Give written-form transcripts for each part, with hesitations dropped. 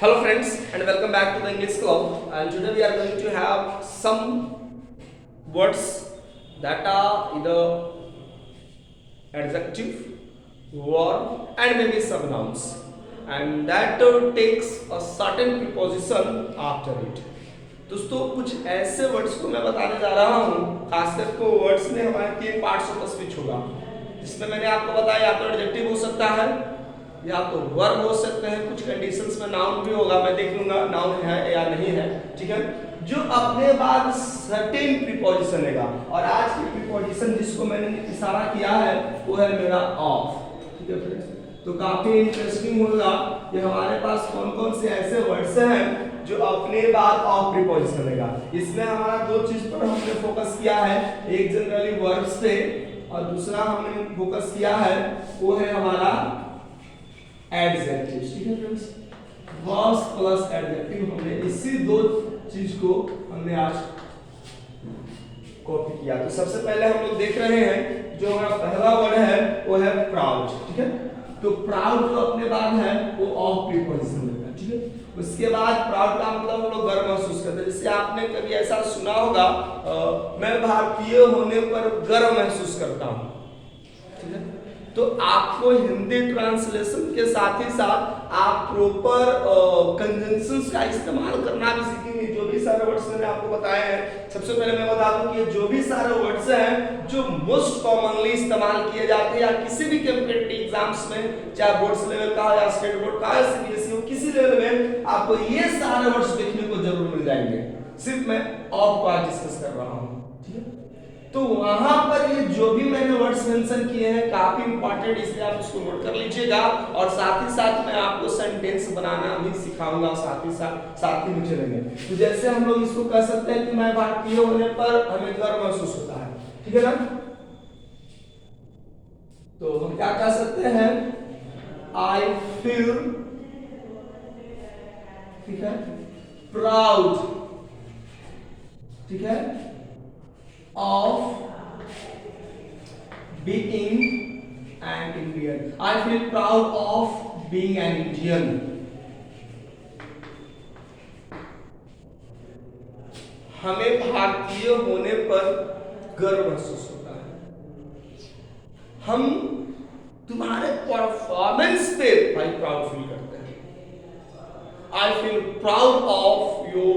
Hello friends and welcome back to the English Club, and today we are going to have some words that are either adjective, verb and maybe some nouns, and that takes a certain preposition after it. दोस्तों कुछ ऐसे words को मैं बताने जा रहा हूँ, खासकर को वर्ड्स में हमारे तीन पार्ट्स का स्विच होगा, जिसमें मैंने आपको बताया या तो एडजेक्टिव हो सकता है या तो वर्ब हो सकते हैं, कुछ कंडीशंस में नाउन भी होगा, मैं देख लूंगा नाउन है या नहीं है, ठीक है, जो अपने बाद सर्टेन प्रीपोजिशन लेगा। और आज की प्रीपोजिशन जिसको मैंने इशारा किया है वो है मेरा ऑफ, ठीक है फ्रेंड्स। तो काफी इंटरेस्टिंग होगा कि हमारे पास कौन कौन से ऐसे वर्ड्स हैं जो अपने बाद ऑफ प्रीपोजिशन लेगा। इसमें हमारा दो चीज पर हमने फोकस किया है, एक जनरली वर्ब्स पे और दूसरा हमने फोकस किया है वो है हमारा एडजेक्टिव्स, ठीक है फ्रेंड्स। वर्ब्स प्लस एडजेक्टिव हमने इसी दो चीज को हमने आज कॉपी किया। तो सबसे पहले हम लोग देख रहे हैं जो हमारा पहला वर्ड है वो है प्राउड, ठीक है। तो प्राउड जो अपने बाद है वो ऑफ प्रीपोजिशन लेगा, ठीक है। उसके बाद प्राउड का मतलब हम लोग गर्व महसूस करते हैं, जैसे आपने कभी ऐसा सुना होगा मैं भारतीय होने पर गर्व महसूस करता हूँ, ठीक है। तो आपको हिंदी ट्रांसलेशन के साथ ही साथ आप प्रॉपर कंजंक्शंस का इस्तेमाल करना भी सीखेंगे। जो भी सारे वर्ड्स मैंने आपको बताए हैं, सबसे पहले मैं बता दूं कि जो भी सारे वर्ड्स हैं जो मोस्ट कॉमनली इस्तेमाल किए जाते हैं या किसी भी कॉम्पिटिटिव एग्जाम्स में, चाहे बोर्ड्स लेवल का या स्टेट बोर्ड का या सीबीएसई हो, किसी लेवल में आपको ये सारे वर्ड्स देखने को जरूर मिल जाएंगे। सिर्फ मैं ऑफ का डिस्कस कर रहा हूँ, ठीक है। तो वहां पर ये जो भी मैंने वर्ड्स मेंशन किए हैं काफी इंपॉर्टेंट, इसलिए आप उसको नोट कर लीजिएगा। और साथ ही साथ मैं आपको सेंटेंस बनाना भी सिखाऊंगा, साथ ही में चलेंगे। तो जैसे हम लोग इसको कह सकते हैं कि मैं भारतीय होने पर हमें गर्व महसूस होता है, ठीक है ना। तो हम क्या कह सकते हैं, आई फील, ठीक है, प्राउड, ठीक है, of being an Indian. I feel proud of being an Indian. हमें भारतीय होने पर गर्व महसूस होता है, हम तुम्हारे परफॉर्मेंस पे भाई प्राउड फील करते हैं। I feel proud of your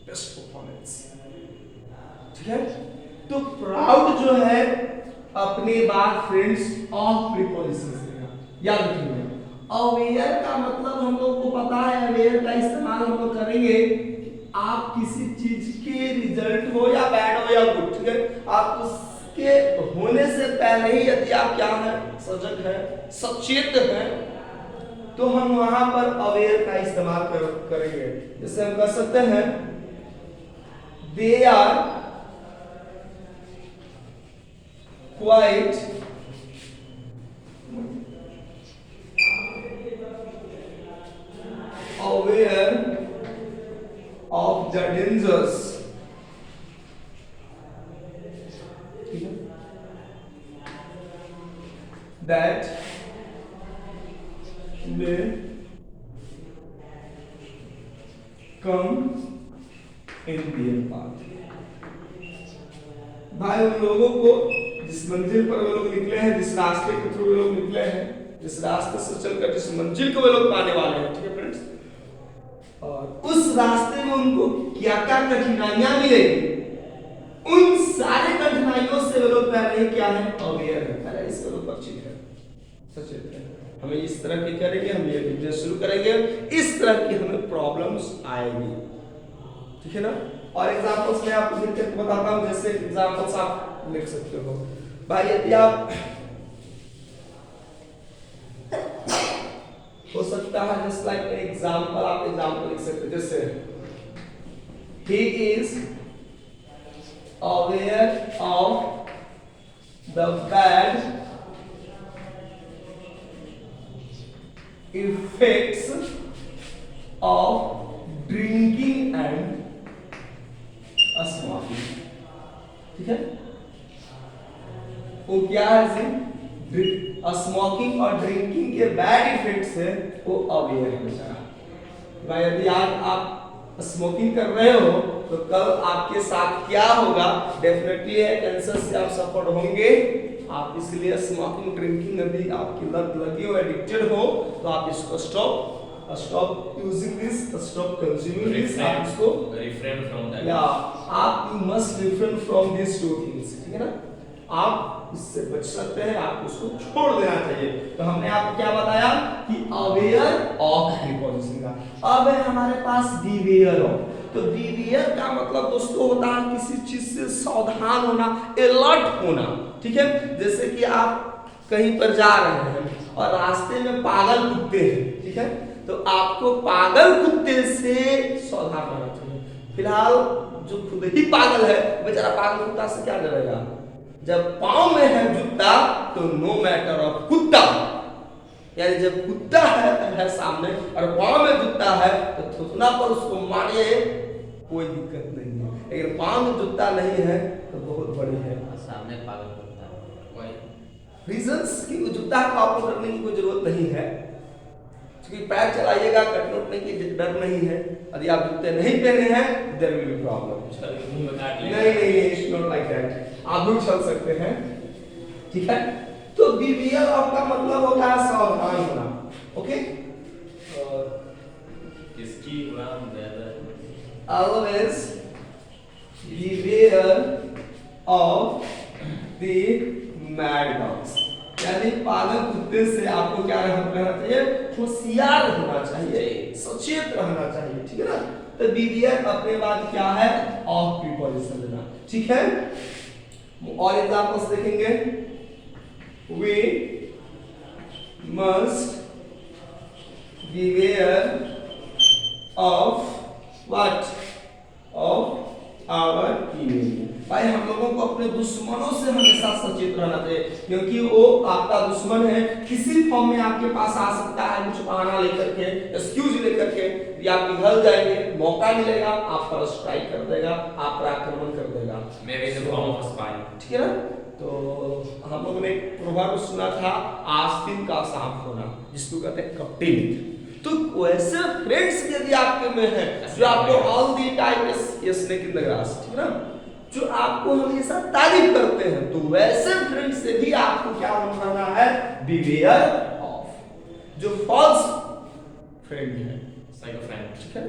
best performance, ठीक है। तो प्राउड जो है अपने बाद फ्रेंड्स ऑफ प्रीपोजिशन लेगा, याद रखिए। अवेयर का मतलब हम लोग को पता है, अवेयर का इस्तेमाल हम लोग करेंगे आप किसी चीज के रिजल्ट हो या बैड हो या गुड, ठीक है, आप उसके होने से पहले ही यदि आप क्या है, सजग है, सचेत है, तो हम वहां पर अवेयर का इस्तेमाल करेंगे। जैसे हम कह सकते हैं they are quite aware of the dangers, that may come in their path। भाई उन लोगों को जिस मंजिल पर वे लोग निकले हैं, जिस रास्ते के थ्रू वे लोग निकले हैं, जिस रास्ते से चलकर जिस मंजिल को वे लोग पाने वाले हैं, ठीक है फ्रेंड्स, और उस रास्ते में उनको क्या क्या कठिनाइयां मिलेगी, उन सारे कठिनाइयों से वे लोग पहले ही क्या है, अवेयर है, पहले इससे लोग परिचित है, सचेत है। हमें इस तरह की करेंगे, हम ये बिजनेस शुरू करेंगे, इस तरह की हमें प्रॉब्लम्स आएगी, ठीक है ना। और एग्जांपल्स मैं आपको लिख के बताता हूं, जैसे एग्जांपल्स आप लिख सकते हो भाई। यदि आप हो सकता है जस्ट लाइक एग्जांपल, आप एग्जांपल लिख सकते हो, जैसे he is aware of the bad effects of drinking and smoking, ठीक है। वो क्या है, स्मोकिंग और ड्रिंकिंग के बैड इफेक्ट से वो अवेयर है बेचारा। भाई यदि आज आप स्मोकिंग कर रहे हो तो कल आपके साथ क्या होगा, डेफिनेटली कैंसर से आप सफर होंगे। आप इसलिए स्मोकिंग ड्रिंकिंग यदि आपकी लत लगी हो, एडिक्टेड हो, तो आप इसको stop using this, stop consuming this, आप इसको रिफ्रेन फ्रॉम दैट, या आप you must refrain from this two things, ठीक है ना। आप इससे बच सकते हैं, आपको उसको छोड़ देना चाहिए। तो हमने आपको क्या बताया कि अवेयर ऑफ प्रीपोजिशन का। अब है हमारे पास बीवेयर ऑफ। तो बीवेयर का मतलब दोस्तों होता है किसी चीज से सावधान होना, अलर्ट होना, ठीक है। जैसे कि आप कहीं पर जा रहे हैं और रास्ते में पागल कुत्ते हैं, ठीक है, तो आपको पागल कुत्ते से सावधान रहना चाहिए। फिलहाल जो खुद ही पागल है बेचारा पागल कुत्ता से क्या डरेगा। जब पांव में है जूता तो नो मैटर ऑफ कुत्ता, यानी जब कुत्ता है सामने और पांव में जूता है तो थूथना पर उसको मारिए, कोई दिक्कत नहीं है। लेकिन पांव में जूता नहीं है तो बहुत बड़ी है, सामने पागल कुत्ता है। रीजंस कि जूता को आपको डरने की कोई जरूरत नहीं है, क्योंकि पैर चलाइएगा कटने उठने की डर नहीं है। यदि आप जूते नहीं पहने हैं देयर विल बी प्रॉब्लम। नहीं, इट्स नॉट लाइक दैट, आप भी चल सकते हैं, ठीक है। तो बीवियर ऑफ का मतलब होता है सावधान होना, ओके। किसकी उड़ान ज्यादा है? Always beware of the mad dogs, यानी पागल कुत्ते से आपको क्या रहना चाहिए, होशियार रहना चाहिए, सचेत रहना चाहिए, ठीक है ना। तो बीवियर अपने बाद क्या है, ऑफ प्रीपोजिशन लेना, ठीक है। और एग्जांपल्स देखेंगे, we must beware of what, of our enemy। भाई हम लोगों को अपने दुश्मनों से हमेशा सचेत रहना चाहिए, क्योंकि वो आपका दुश्मन है, किसी फॉर्म में आपके पास आ सकता है, कुछ बहाना लेकर के, एक्सक्यूज लेकर के, या आप पिघल जाएंगे, मौका मिलेगा आप पर स्ट्राइक कर देगा, आप पर आक्रमण कर देगा, may be in the form of spy, ठीक है ना। तो हम लोगों ने एक प्रोवर्ब सुना था, आस्तीन का सांप होना, जिसको कहते हैं कपटी मित्र। तो वैसे फ्रेंड्स यदि आपके में है जो आपको ऑल द टाइम ये स्नेक इन द ग्रास, ठीक है ना, जो आपको हमेशा तारीफ करते हैं, तो वैसे फ्रेंड्स से भी आपको क्या बनना है, बीवेयर ऑफ। जो फॉल्स फ्रेंड है, साइको फ्रेंड, ठीक है,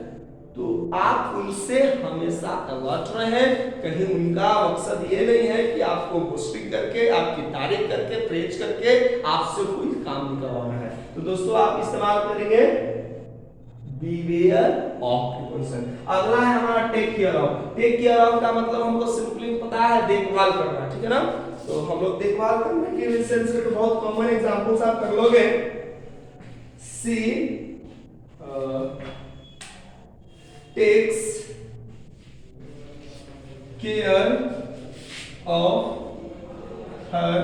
तो आप उनसे हमेशा अलर्ट रहें। कहीं उनका मकसद ये नहीं है कि आपको बूस्टिंग करके, आपकी तारीफ करके, प्रेज करके आपसे कोई काम निकलवाना है। तो दोस्तों आप इस्तेमाल करेंगे बीवेयर ऑफ प्रीपोजिशन। अगला है हमारा take care of. Take care of का मतलब हमको सिंपली पता है, देखभाल करना, ठीक है ना। तो हम लोग देखभाल करने के सेंस में तो बहुत कॉमन एग्जांपल्स आप कर लोगे। सी takes care of her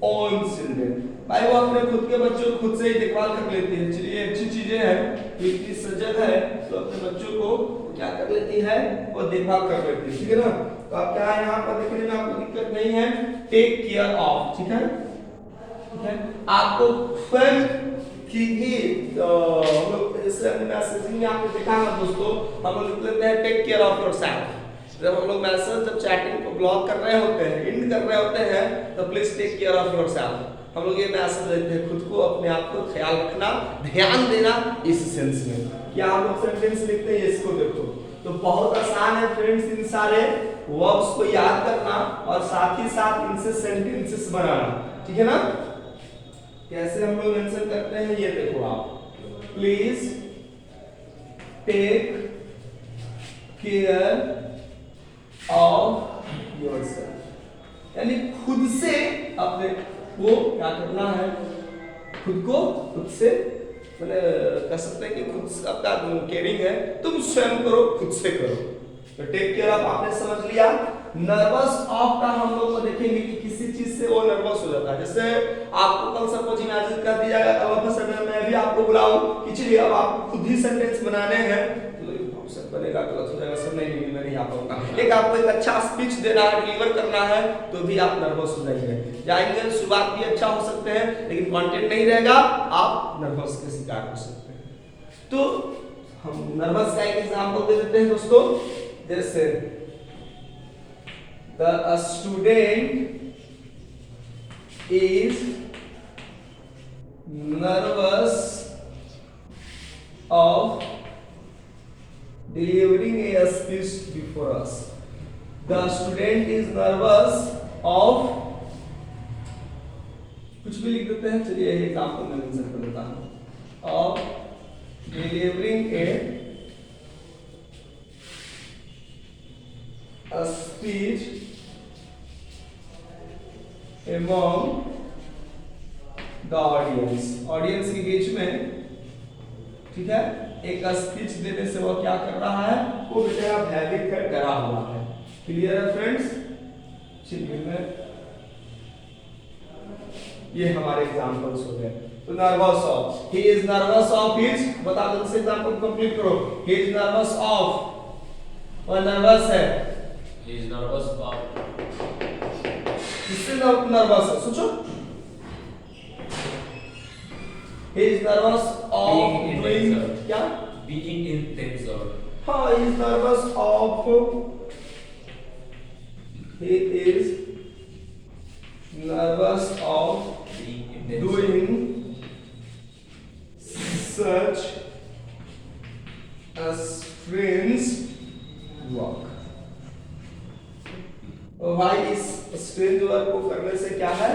own children। भाई वो अपने खुद के बच्चों को खुद से ही देखभाल कर लेती है। चलिए अच्छी चीजें हैं, इतनी सजग है तो अपने बच्चों को क्या कर लेती है, वो देखभाल कर लेती है, ठीक है ना। तो आप क्या यहाँ पर देखने में आपको दिक्कत नहीं है, टेक केयर ऑफ, ठीक है, ठीक है। आपको स्वयं कि हम लोग जैसे अपने मैसेजिंग में आपने देखा है दोस्तों, हम लोग लिख लेते हैं टेक केयर ऑफ योरसेल्फ। जब हम लोग मैसेज जब चैटिंग को ब्लॉक कर रहे होते हैं, एंड कर रहे होते हैं, तो please take care of yourself. हम लोग ये मैसेज देते हैं, खुद को अपने आप को ख्याल रखना, ध्यान देना, इस सेंस में। क्या हम लोग सेंटेंस लिखते हैं, इसको देखो तो बहुत आसान है फ्रेंड्स, इन सारे वर्ब्स को याद करना और साथ ही साथ इनसे सेंटेंसेस बनाना, ठीक है ना। कैसे हम लोग मेंशन करते हैं, ये देखो आप, please take care of yourself, यानी खुद से अपने को क्या करना है, खुद को खुद से मतलब कह सकते हैं कि खुद से आपका केयरिंग है, तुम स्वयं करो, खुद से करो। तो टेक केयर ऑफ आपने समझ लिया। नर्वस ऑफ का हम लोग को देखेंगे कि किसी चीज से वो नर्वस हो जाता है। जैसे आपको कल सपोज इमेजिन कर दिया जाएगा, अब सडन मैं भी आपको बुलाऊं कि चलिए अब आप खुद ही सेंटेंस बनाने हैं, तो सब बनेगा गलत हो जाएगा, सब नहीं मैं नहीं आ पाऊंगा। एक आपको एक अच्छा स्पीच देना है, डिलीवर करना है, तो भी आप नर्वस हो जाएंगे, शुरुआत भी अच्छा हो सकते हैं लेकिन कंटेंट नहीं रहेगा, आप नर्वस के शिकार हो सकते हैं। तो हम नर्वस का एक एग्जांपल दे देते हैं दोस्तों, जैसे the student is nervous of delivering a speech before us. The student is nervous of, कुछ भी लिख देते हैं, चलिए यही एग्जाम्पल मैं मेंशन कर देता हूं, of delivering a speech among the audience के बीच में, ठीक है, एक स्पीच देने से वो क्या कर रहा है, वो बेचारा भयभीत कर डरा हुआ है। क्लियर है फ्रेंड्स? चलिए मैं ये हमारे एग्जांपल्स हो गए। तो nervous of, he is nervous of his, बता दो से एग्जांपल कंप्लीट करो। ही इज नर्वस ऑफ, और नर्वस है, He is nervous of किससे नर्वस है, सोचो। He is nervous of Being doing intense. क्या? being intense or हाँ, he is nervous of, he is nervous of being intense. doing such a strange work। और भाई इस strange work को करने से क्या है,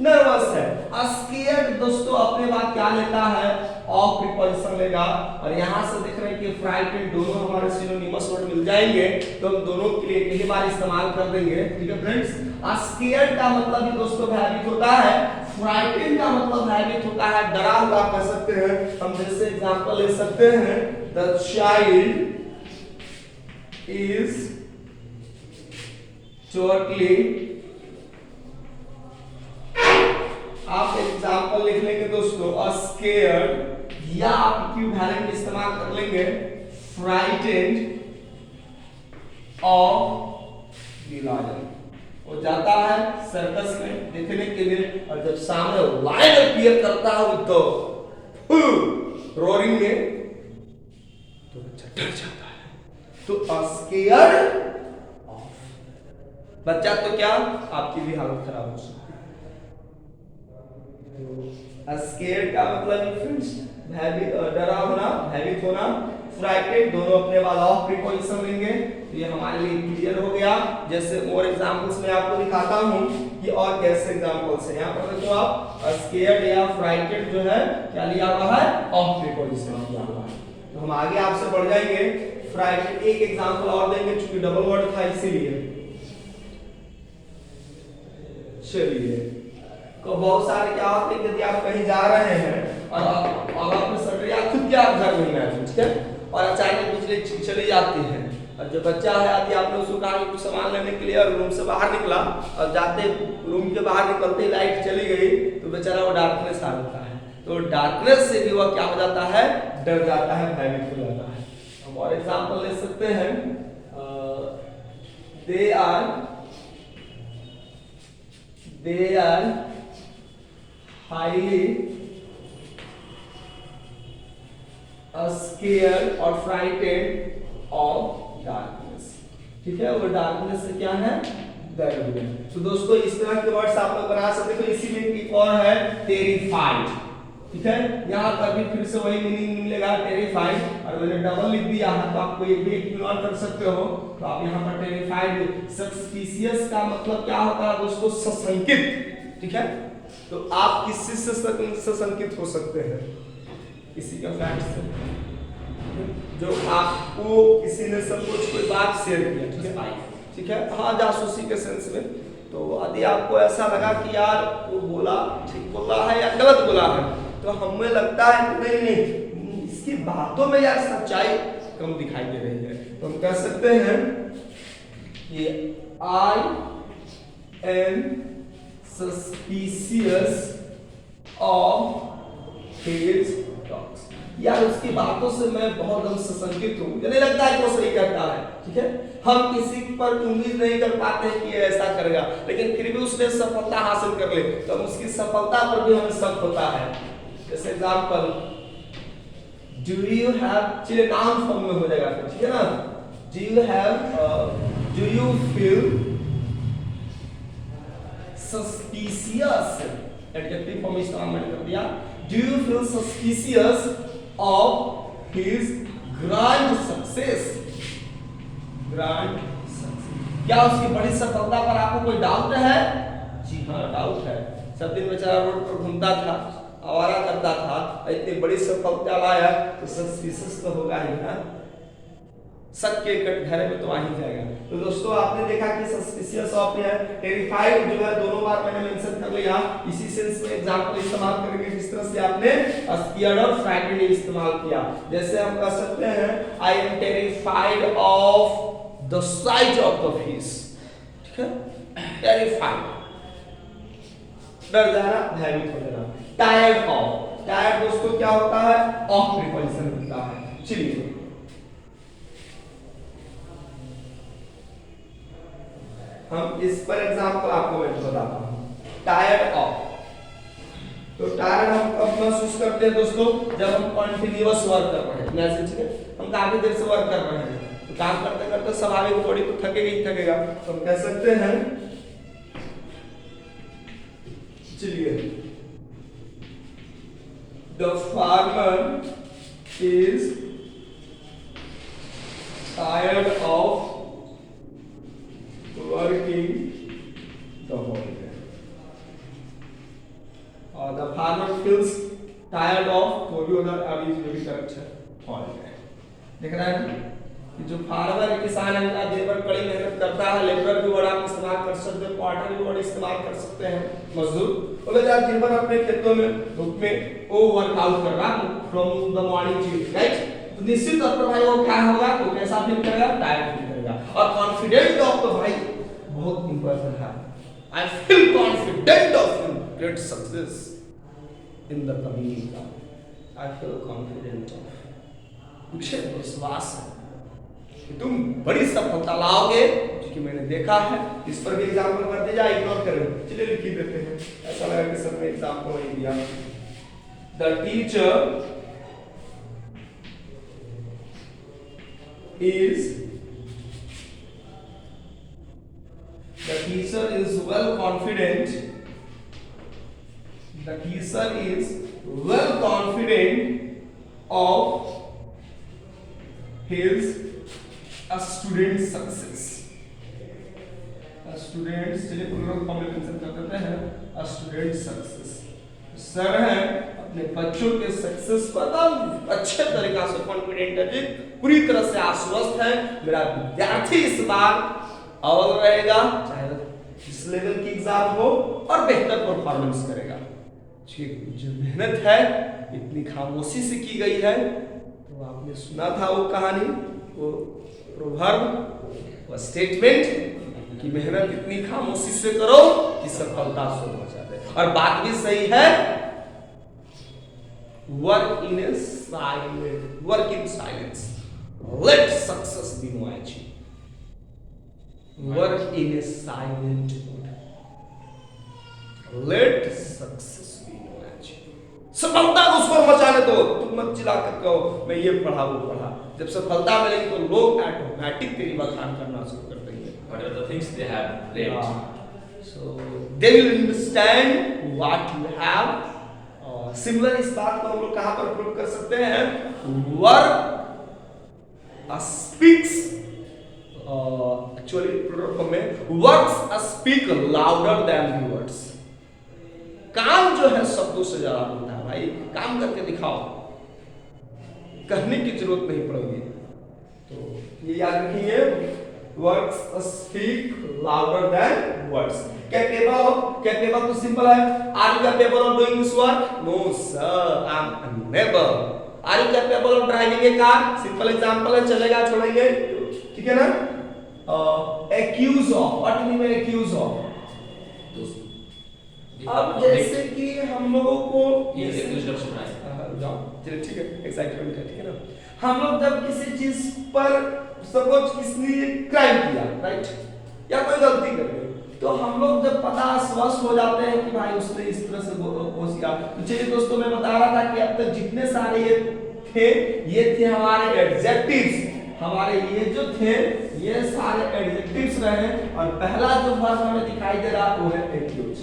नर्वस है। स्केयर्ड दोस्तों अपने बाद क्या लेता है, ऑफ प्रीपोजिशन लेगा, और यहां से देख रहे हैं कि फ्राइटेंड दोनों हमारे सिनोनिमस वर्ड मिल जाएंगे, तो हम दोनों के लिए एक ही बार इस्तेमाल कर देंगे। ठीक है फ्रेंड्स, स्केयर्ड का मतलब ही दोस्तों भयभीत होता है, फ्राइटेंड का मतलब भयभीत होता है, डरा हुआ कह सकते हैं। हम जैसे एग्जांपल ले सकते हैं, द चाइल्ड इज टोटली, आप एग्जांपल लिख लेंगे दोस्तों, स्केयर्ड, या आप इक्विवेलेंट इस्तेमाल कर लेंगे, फ्राइटेंड ऑफ द लायन। वो जाता है सर्कस में देखने के लिए, और जब सामने लायन अपीयर करता है तो रोरिंग में, तो बच्चा डर जाता है। तो स्केयर्ड ऑफ, बच्चा तो क्या, आपकी भी हालत खराब हो सकती है। स्केयर्ड का मतलब फ्रेंड्स भयभीत, डरा होना, भयभीत होना। फ्राइटेड दोनों अपने बाद ऑफ प्रीपोजिशन लेंगे, तो ये हमारे लिए क्लियर हो गया। जैसे और एग्जांपल्स में आपको दिखाता हूं कि और कैसे एग्जांपल्स हैं। यहां पर देखो आप, स्केयर्ड या फ्राइटेड जो है क्या लिया हुआ है, ऑफ प्रीपोजिशन लिया हुआ है। तो हम आगे आपसे बढ़ जाएंगे। फ्राइटेड एक एग्जांपल और देंगे, चूंकि डबल वर्ड था इसीलिए। चलिए, तो बहुत सारे क्या होते हैं, यदि आप कहीं जा रहे हैं और आप में सट या खुद के आप घर नहीं आए, ठीक है, और अचानक बिजली चली जाती है, और जो बच्चा है यदि आपने उसको कहा कि कुछ सामान लेने के लिए, और रूम से बाहर निकला, और जाते रूम के बाहर निकलते ही लाइट चली गई, तो बेचारा वो डार्कनेस आ जाता है। तो डार्कनेस से भी वह क्या हो जाता है, डर जाता है, भयभीत हो जाता है। हम और एग्जांपल ले सकते हैं, they are highly scared or frightened of darkness। ठीक है, वो डार्कनेस से क्या है, डर हुए। तो दोस्तों इस तरह के वर्ड्स आप लोग बना सकते हो। इसी में एक और है टेरिफाइड, ठीक है, यहाँ पर भी फिर से वही मीनिंग मिलेगा, टेरिफाइड, और मैंने डबल लिख दिया है तो आपको ये भी इग्नोर कर सकते हो। तो आप यहाँ पर टेरिफाइड, सस्पिशियस का मतलब क्या होता है दोस्तों, सशंकित। ठीक है, तो आप किसी से सशंकित हो सकते हैं, किसी का फैक्ट से, जो आपको किसी ने सब कुछ कोई बात शेयर किया, ठीक है, ठीक है, हाँ, जासूसी के सेंस में। तो यदि आपको ऐसा लगा कि यार वो बोला ठीक बोला है या गलत बोला है, तो हमें लगता है कि नहीं नहीं, इसकी बातों में यार सच्चाई कम दिखाई दे रही है, तो हम कह सकते हैं कि I am suspicious of his talks, यार उसकी बातों से मैं बहुत हम सशंकित हूँ, मुझे नहीं लगता है कि वो सही करता है। ठीक है, हम किसी पर उम्मीद नहीं कर पाते हैं कि ये ऐसा करेगा, लेकिन फिर भी उसने सफलता हासिल कर ले, तो उसकी सफलता पर भी हमें शक होता है। जैसे एग्जाम्पल, डू यू हैव, चलिए नाउन फॉर्म में हो जाएगा फिर, ठीक है ना। Do you have, do you feel suspicious, adjective form इस्तेमाल मैंने कर दिया। Do you feel suspicious of his grand success, grand success, क्या उसकी बड़ी सफलता पर आपको कोई डाउट है? जी हाँ, डाउट है। सब दिन बेचारा रोड पर घूमता था, आवारा करता था, इतनी बड़ी सफलता लाया तो सस्पिशियस तो होगा ही ना, शक के कटघरे में तो आ ही जाएगा। तो दोस्तों आपने देखा कि सस्पिशियस ऑफ है, टेरिफाइड जो है दोनों बार मैंने मेंशन कर लिया, इसी सेंस में एग्जांपल इस्तेमाल करेंगे जिस तरह से आपने स्कियर्ड और फ्राइटेंड इस्तेमाल किया। जैसे हम कह सकते हैं I am terrified of the site of the fish, ठीक है, टेरिफाइड, डर जाना, भयभीत हो जाना। टायर्ड ऑफ, टायर्ड दोस्तों क्या होता है? ऑफ प्रीपोजिशन होता है। चलिए हम इस पर एग्जांपल आपको मैं बताता हूं। टायर्ड ऑफ, तो टायर्ड हम कब महसूस करते हैं दोस्तों? जब हम कंटिन्यूअस वर्क कर रहे हैं, मैसेज ठीक है, हम काफी देर से वर्क कर रहे हैं, तो काम करते करते स्वाभाविक बॉडी तो थकेगा ही थकेगा, तो हम कह सकते हैं, चलिए, the farmer is tired of working the whole day, or the farmer feels tired of, तो भी उधर अभी जो भी करेक्ट है all day। देख रहा है ना कि जो फार्मर है, किसान है, ना दिन भर कड़ी मेहनत करता है, लेबर भी वर्ड आप इस्तेमाल कर सकते हैं, क्वार्टर भी वर्ड इस्तेमाल कर सकते हैं, मजदूर, और बेचारा दिन भर अपने खेतों में धूप में वो वर्कआउट कर रहा है from the morning to right, तो निश्चित तौर पर भाई वो क्या होगा, तो कैसा फील करेगा? टायर्ड फील करेगा। और कॉन्फिडेंट ऑफ, तो भाई बहुत इंपॉर्टेंट है, I feel confident of great success in the coming exam, I feel confident of, मुझे विश्वास है कि तुम बड़ी सफलता लाओगे, क्योंकि मैंने देखा है। इस पर भी एग्जांपल कर दिया, इग्नोर करें, चलिए लिख ही देते हैं, ऐसा लगा कि सर ने एग्जांपल नहीं दिया। The teacher is the teacher is well confident, the teacher is well confident of his student success, students, चलिए प्लूरल फॉर्म में मेंशन कर देते हैं, स्टूडेंट सक्सेस, सर है अपने बच्चों के सक्सेस पर अच्छे तरीका से कॉन्फिडेंट है जी, पूरी तरह से आश्वस्त है, मेरा विद्यार्थी इस बार अव्वल रहेगा, चाहे इस लेवल की एग्जाम हो, और बेहतर परफॉर्मेंस करेगा। जो मेहनत है इतनी खामोशी से की गई है, तो आपने सुना था वो कहानी, वो प्रोवर्ब, वो स्टेटमेंट कि मेहनत इतनी खामोशी से करो कि सफलता शोर मचा दे, और बात भी सही है। Work in a silent, work in silence, let success be no achieve, work in a silent mode, let success be no achieve, सफलता को स्वर मचाने दो, तुम मत चिल्ला कर कहो मैं ये पढ़ा वो पढ़ा, जब सफलता मिलेगी तो लोग ऑटोमेटिक तेरी बखान करना शुरू कर देंगे। Whatever the things they have learned, so they will understand what you have। Similar इस बात को हम लोग कहां पर प्रूव कर सकते हैं? Work speaks, actually plural form में works speak louder than words, काम जो है शब्दों से ज्यादा बोलता है भाई, काम करके दिखाओ, कहने की जरूरत नहीं पड़ेगी। तो ये याद रखिए, words speak louder than words. Capable तो सिंपल है, are you capable of doing this work? No sir, I am unable. Are you capable of driving a car? Simple example है, चलेगा छोड़ेंगे, ठीक है ना। Accuse of, what do you mean accuse of? अब जैसे कि हम लोगों को ये एक्यूज ऑफ सुनाए, जाओ चलिए ठीक है, एक्साइटमेंट है, ठीक है ना। हम लोग जब किसी चीज पर सपोज किसी ने क्राइम किया, राइट, या कोई गलती कर दी, तो हम लोग जब पता स्वस्थ हो जाते हैं कि भाई उसने इस तरह से कोशिश किया। तो चलिए दोस्तों, मैं बता रहा था कि अब तक जितने सारे ये थे हमारे एडजेक्टिव्स। हमारे ये जो थे ये सारे एडजेक्टिव्स रहे, और पहला जो वर्ब हमें दिखाई दे रहा वो है एक्यूज,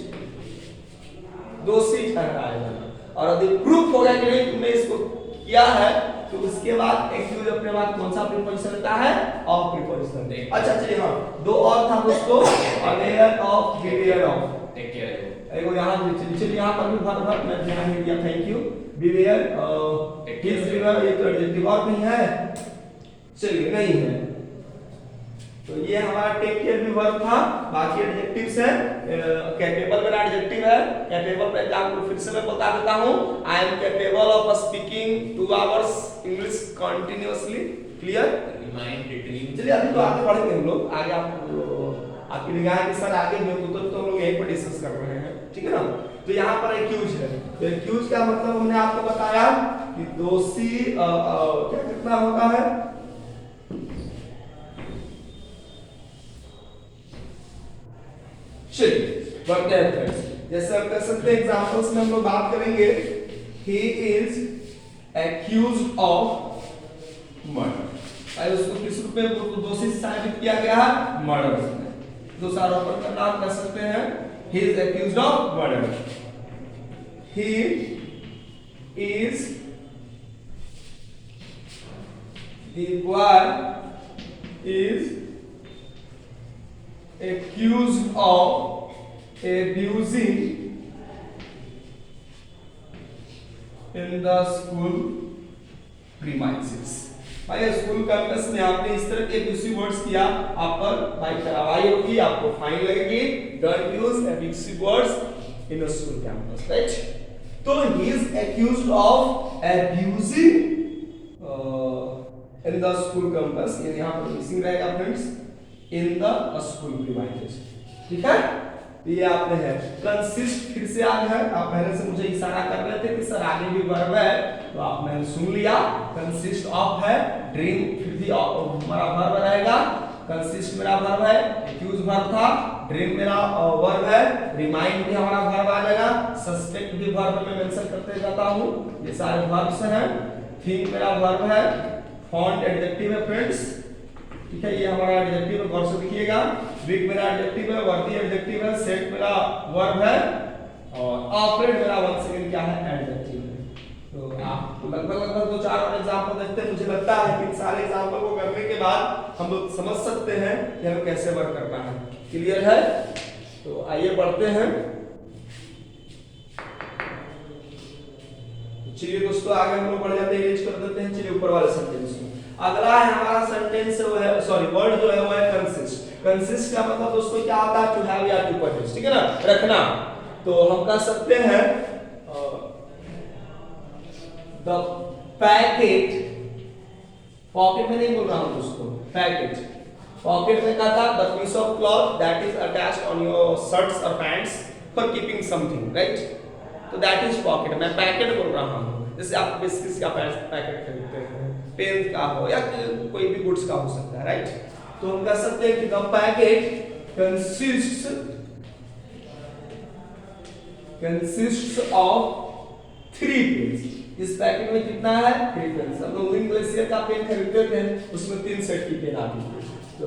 दोषी ठहराया। और यदि प्रूफ हो गया कि नहीं तुमने इसको किया है, तो उसके बाद एक्यूज अपने बाद कौन सा प्रीपोजिशन लेता है? Of preposition. अच्छा चलिए, हाँ दो और था दोस्तों, aware of, beware of. Take care. एगो यहाँ चलिए यहाँ पर भी वर्ब है, मैं ध्यान नहीं दिया, thank you. Beware, his beware, ये तो एडजेक्टिव और नहीं है, चलिए नहीं है, तो ये हमारा टेक केयर भी वर्ब था। बाकी एडजेक्टिव्स है, कैपेबल मेरा एडजेक्टिव है। कैपेबल पे आपको फिर से मैं बता देता हूं, I am capable of speaking 2 hours English continuously. Clear? Remind, retrieve. चलिए अभी तो आगे बढ़ेंगे हम लोग, आगे आपकी निगाह के साथ आगे में तो हम लोग यहीं पर डिस्कस कर रहे हैं, ठीक है ना। तो यहाँ पर एक्यूज है, तो एक्यूज का मतलब हमने आपको बताया कि दोषी क्या कितना होता है, चलिए बढ़ते हैं फ्रेंड्स। जैसे हम कर सकते हैं एग्जांपल्स में हम लोग बात करेंगे, he is accused of murder. I उसको किस रूप में दोषी साबित किया गया है? मर्डर में। दूसरा आरोपण का नाम कर सकते हैं, ही is accused of murder. He is the boy is accused of abusing in the school premises। भाई स्कूल कैंपस में आपने इस तरह के एब्यूसिव वर्ड्स किया, आप पर भाई कार्रवाई होगी, आपको फाइन लगेगी। Don't use abusive words in a school campus, right. तो he is accused of abusing in the school campus, ये यहां पर मिसिंग रहेगा friends, in the school premises, ठीक है। ये आपने है कंसिस्ट, फिर से आ गया। आप पहले से मुझे इशारा कर रहे थे कि सर आगे भी वर्ब है, तो आपने सुन लिया। कंसिस्ट ऑफ है, ड्रीम फिर भी हमारा वर्ब रहेगा। कंसिस्ट मेरा वर्ब है, एक्यूज वर्ब था, ड्रीम मेरा वर्ब है, रिमाइंड भी हमारा वर्ब आ जाएगा, सस्पेक्ट भी वर्ब में मेंशन करते जाता हूं, ये सारे वर्ब्स हैं। थिंक मेरा वर्ब है, फॉन्ट एडजेक्टिव है फ्रेंड्स, ठीक है, ये हमारा एडजेक्टिव है, गौर से देखिएगा। वीक मेरा एडजेक्टिव है, वर्दी एडजेक्टिव है, सेट मेरा वर्ब है, और ऑपरेट मेरा वन सेकंड क्या है? एडजेक्टिव है। तो आप लगभग 2-4 और एग्जांपल देखते हैं। मुझे लगता है कि इन सारे एग्जांपल को करने के बाद हम लोग समझ सकते हैं कि हमें कैसे वर्क करना है। क्लियर है? तो आइए बढ़ते हैं। चलिए दोस्तों आगे हम लोग बढ़ जाते हैं, रीच कर देते हैं। चलिए ऊपर वाले सेंटेंस में अगला है हमारा सेंटेंस वो है, सॉरी वर्ड जो है वो है कंसिस्ट। कंसिस्ट का मतलब दोस्तों क्या होता है? टू हैव या टू पोजेस, ठीक है ना, रखना। तो हम कह सकते हैं द पैकेट, पॉकेट में नहीं बोल रहा हूं दोस्तों, पैकेट। पॉकेट में कहा था the piece of cloth that is attached on your shirts और pants for keeping something, right. तो दैट इज पॉकेट, मैं पैकेट बोल रहा हूं। जैसे आप बिस्किट्स का पैकेट खरीदते हैं, पेन का हो या कोई भी गुड्स का हो सकता है, राइट। तो हम कह सकते हैं कि the packet consists of 3 pens. इस पैकेट में कितना है? 3 पेन्स। हम लोग ग्लेशियर का पेन खरीदते थे, उसमें 3 सेट की पेन आती थी, तो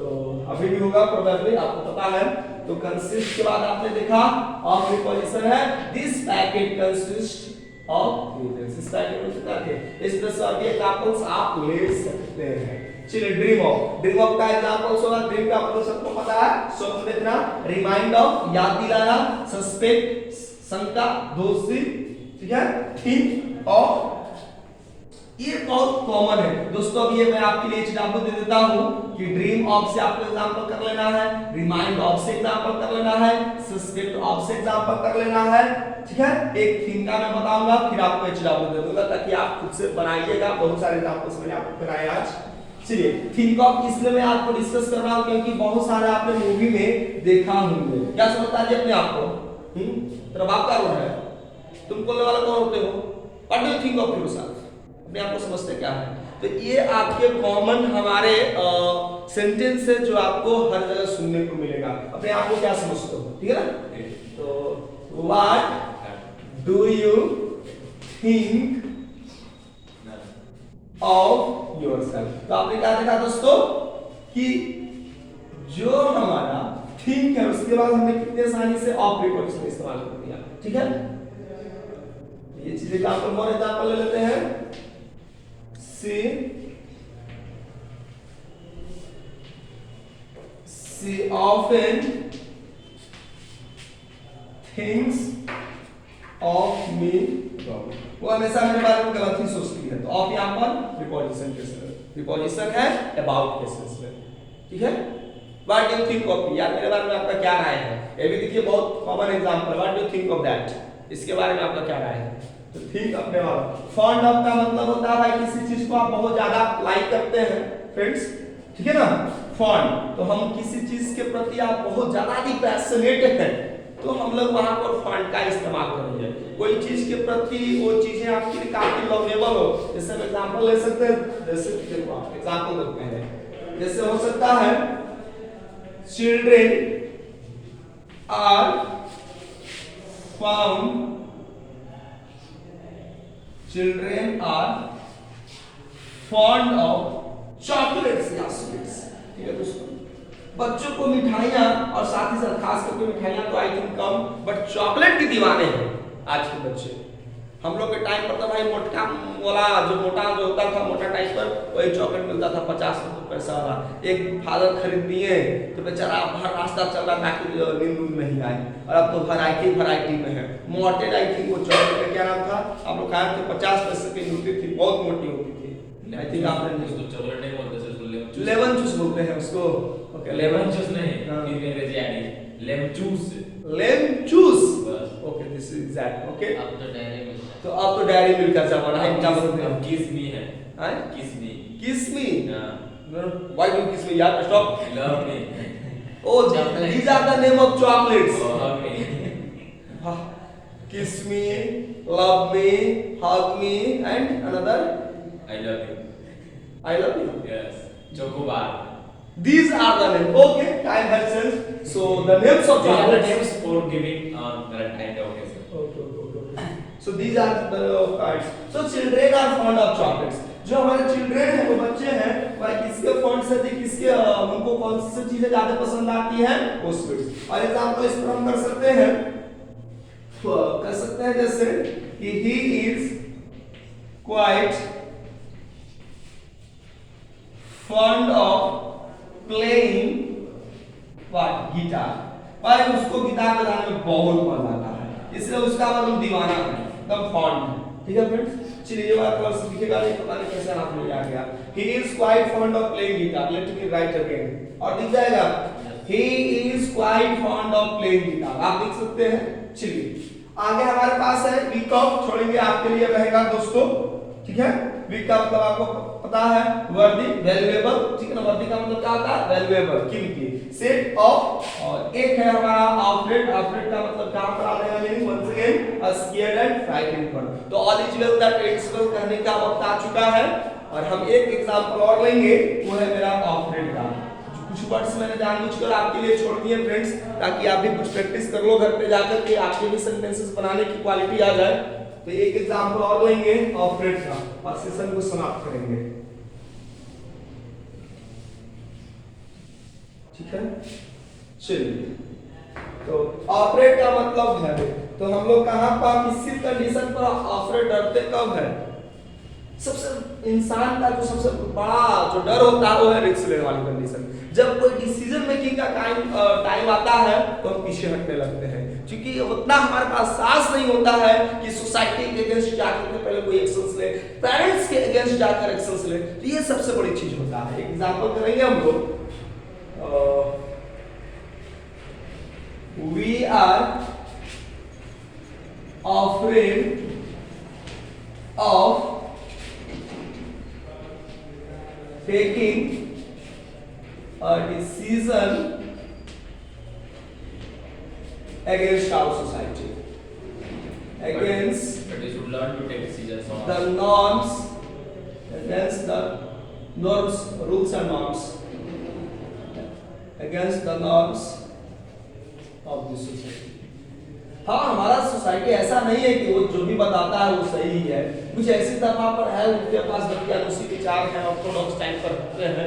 अभी भी होगा प्रोबेबली, आपको पता है। तो कंसिस्ट के बाद आपने देखा ऑफ प्रीपोजिशन है, this packet consist of 3 pens. इस पैकेट में कितना थे? इस तरह से और एग्जांपल्स आप ले सकते हैं। चलिए ड्रीम ऑफ, ड्रीम ऑफ का एग्जांपल्स होगा। ड्रीम का मतलब सबको पता है, स्वप्न देखना, रिमाइंड ऑफ याद दिलाना, सस्पेक्ट शंका, दोषी, ठीक है, थिंक ऑफ, ये बहुत कॉमन है दोस्तों। अब ये मैं आपके लिए एग्जांपल दे देता हूं कि ड्रीम ऑफ से आपको एग्जांपल कर लेना है, रिमाइंड ऑफ से एग्जांपल कर लेना है, सस्पेक्ट ऑफ से एग्जांपल कर लेना है, ठीक है। एक थिंक का मैं बताऊंगा, फिर आपको एग्जांपल दे दूंगा ताकि आप खुद से बनाइएगा। बहुत सारे एग्जांपल्स मैंने आपको कराए आज। चलिए थिंक ऑफ इसलिए मैं आपको डिस्कस कर रहा हूं क्योंकि बहुत सारे आपने मूवी में देखा होंगे। क्या समझता है अपने आप को? तेरा बाप का रोल है, तुम बोलने वाला कौन होते हो? What do you think of yourself? अपने आप को समझते क्या है? तो ये आपके कॉमन हमारे सेंटेंस है जो आपको हर जगह सुनने को मिलेगा। अपने आप को क्या समझते हो, ठीक है ना? तो what do you think of yourself. तो आपने क्या देखा दोस्तों कि जो हमारा थिंक है उसके बाद हमने कितने आसानी से ऑफ प्रीपोजिशन इस्तेमाल कर दिया, ठीक है? ये चीजें का और एग्जांपल ले लेते हैं। she often thinks of me wrong। वो हमेशा मेरे बारे में गलत ही सोचती है। तो ऑफ यहाँ पर प्रीपोजिशन के साथ, प्रीपोजिशन है अबाउट के सेंस में, ठीक है? What do you think of me, यार मेरे बारे में आपका क्या राय है? ये भी देखिए बहुत common example, what do you think of that, इसके बारे में आपका क्या राय है? तो थिंक अपने बारे। फॉन्ड ऑफ का मतलब होता है भाई किसी चीज को आप बहुत ज्यादा लाइक करते हैं फ्रेंड्स, ठीक है ना? फॉन्ड तो हम किसी चीज के प्रति आप बहुत ज्यादा ही पैशनेट हैं तो हम लोग वहां पर फॉन्ड का इस्तेमाल करेंगे। कोई चीज के प्रति वो चीजें आपके लिए काफी लवेबल हो, जैसे हम एग्जांपल ले सकते हैं, जैसे देखो आप एग्जांपल देखते हैं, जैसे हो सकता है children are fond Children are fond of chocolates या sweets, ठीक है दोस्तों? बच्चों को मिठाइयाँ और साथ ही साथ खास करके मिठाइयाँ तो I think come, but chocolate की दीवाने हैं आज के बच्चे। हम लोग के टाइम पर तो भाई मोटा वाला जो मोटा जो होता था मोटा टाइप पर वही चॉकलेट मिलता था 50 रुपए पैसा वाला। एक फादर खरीद दिए तो बेचारा हर रास्ता चल रहा ताकि नींद नूंद नहीं आए। और अब तो वैरायटी में है। मोटेड आई थिंक वो चॉकलेट का क्या नाम था, आप लोग खाए थे 50 पैसे की मिलती थी, बहुत मोटी होती थी। आई थिंक आपने उसको चॉकलेट नहीं बोलते सर, लेमन जूस बोलते हैं उसको। ओके लेमन जूस नहीं, अंग्रेजी आड़ी lemon juice, lemon juice. Okay this is exact. Okay अब तो डेयरी मिल्क, तो अब तो डेयरी मिल्क का जमाना है। क्या बोलते हैं? किस मी है, हां किस मी, हां व्हाई डू किस मी यार, stop. Love me, oh these are the name of chocolates। hug me, kiss me, love me, hug me and another I love you, I love you। yes, chocobar, these are the names। okay time has changed, so the names of these are the chocolates names for giving on the right occasion। okay so these are the cards। so children are fond of chocolates। जो हमारे children हैं वो बच्चे हैं वह किसके font से किसके उनको कौन सी चीजें ज्यादा पसंद आती हैं, वो स्वीट्स। और एग्जांपल इस पर हम कर सकते हैं, जैसे कि he is quite fond of playing what guitar, भाई उसको गिटार बजाने में बहुत मजा आता है इसलिए उसका मतलब दीवाना है, एकदम फॉन्ड है, ठीक है फ्रेंड्स? चलिए ये बात कलर से दिखेगा नहीं, पता नहीं कैसे हाथ में आ गया। he is quite fond of playing guitar, let me write again और दिख जाएगा he is quite fond of playing guitar, आप देख सकते हैं। चलिए आगे हमारे पास है वीक ऑफ, छोड़ेंगे आपके लिए रहेगा दोस्तों, ठीक है? वीक का मतलब आपको पता है वर्दी, वैल्यूएबल, ठीक है ना? वर्दी का मतलब क्या होता है? वैल्यूएबल, कीमती। सेट ऑफ, और एक है हमारा ऑपरेट, ऑपरेट का मतलब क्या पर आ जाएगा meaning once again scared and frightened पर। तो all is well that it's well कहने का वक्त आ चुका है और हम एक एग्जांपल और लेंगे, वो है मेरा ऑपरेट का। कुछ वर्ड्स मैंने जानबूझकर आपके लिए छोड़ दिए फ्रेंड्स ताकि आप भी कुछ प्रैक्टिस कर लो घर पे जाकर के, आपके भी सेंटेंसेस बनाने की क्वालिटी आ जाए। तो एक एग्जांपल और लेंगे ऑपरेट का और सेशन को समाप्त करेंगे, ठीक है? चलिए तो ऑपरेट का मतलब है, तो हम लोग कहां पर किसी कंडीशन पर ऑपरेट डरते कब है? सबसे इंसान का जो सबसे बड़ा जो डर होता है वो है रिस्क लेने वाली कंडीशन। जब कोई डिसीजन मेकिंग का टाइम आता है तो हम पीछे हटने लगते हैं क्योंकि उतना हमारे पास साहस नहीं होता है कि सोसाइटी के अगेंस्ट जाकर के पहले कोई एक्शंस ले, पेरेंट्स के अगेंस्ट जाकर एक्शंस ले। तो ये सबसे बड़ी चीज होता है। एग्जांपल करेंगे हम लोग, we are afraid of taking a decision against our society, against but you should learn to take decisions on the norms against the norms, rules and norms, against the norms of the society. हाँ, हमारा society ऐसा नहीं है कि वो जो भी बताता है वो सही ही है। कुछ ऐसी दफा पर है उनके पास दकियानुसी विचार है, ऑर्थोडॉक्स टाइप पर रखते हैं,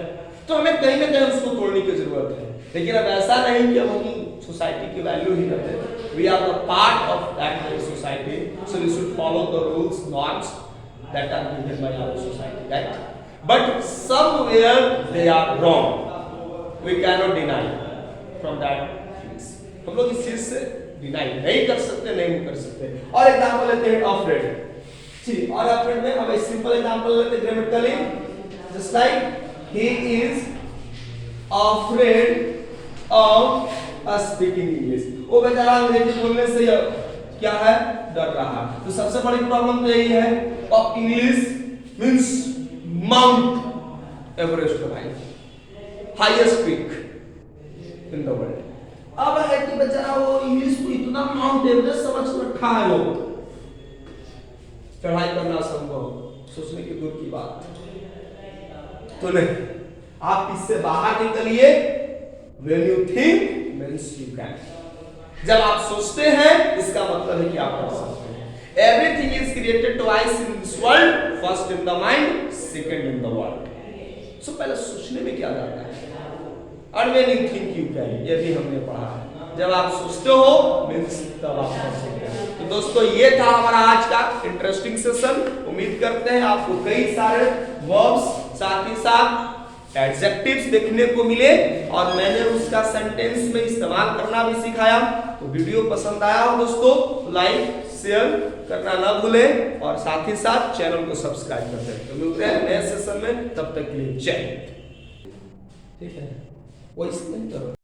तो हमें कहीं ना कहीं उसको तोड़ने की जरूरत है। लेकिन अब ऐसा नहीं कि हम सोसाइटी की वैल्यू ही न दें। We are the part of that society, so we should follow the rules norms that are given by our society, right? But somewhere they are wrong, we can not deny from that. हम लोग इस चीज से deny नहीं कर सकते, नहीं कर सकते। और एग्जांपल लेते हैं ऑफरेड। चलिए, और ऑफरेड में अब सिंपल एग्जांपल लेते हैं grammatically, just like he is afraid of speaking English। वो बेचारा अंग्रेजी बोलने से क्या है, डर रहा है। तो सबसे बड़ी प्रॉब्लम तो यही है, of English means Mount Everest, highest peak in the world। अब है कि बेचारा वो इंग्लिश को इतना माउंट एवरेस्ट समझ रखा है, वो चढ़ाई करना संभव, सोचने की दूर की बात। तो नहीं, आप इससे बाहर निकलिए। When you think means you can। जब आप सोचते हैं इसका मतलब है कि आप कर सकते हैं। Everything is created twice in this world, first in the mind, second in the world। So पहले सोचने में क्या जाता है, और when you think you can, ये भी हमने पढ़ा है। जब आप सोचते हो मीन्स तब आप कर सकते हैं। तो दोस्तों, ये था हमारा आज का इंटरेस्टिंग सेशन। उम्मीद करते हैं आपको कई सारे वर्ब्स, साथ ही साथ एडजेक्टिव्स देखने को मिले, और मैंने उसका सेंटेंस में इस्तेमाल करना भी सिखाया। तो वीडियो पसंद आया हो दोस्तों, लाइक शेयर करना ना भूलें, और साथ ही साथ चैनल को सब्सक्राइब कर दें। तो मिलते हैं नए सेशन में, तब तक के लिए जय हिंद। ठीक है, वो इसमें करो।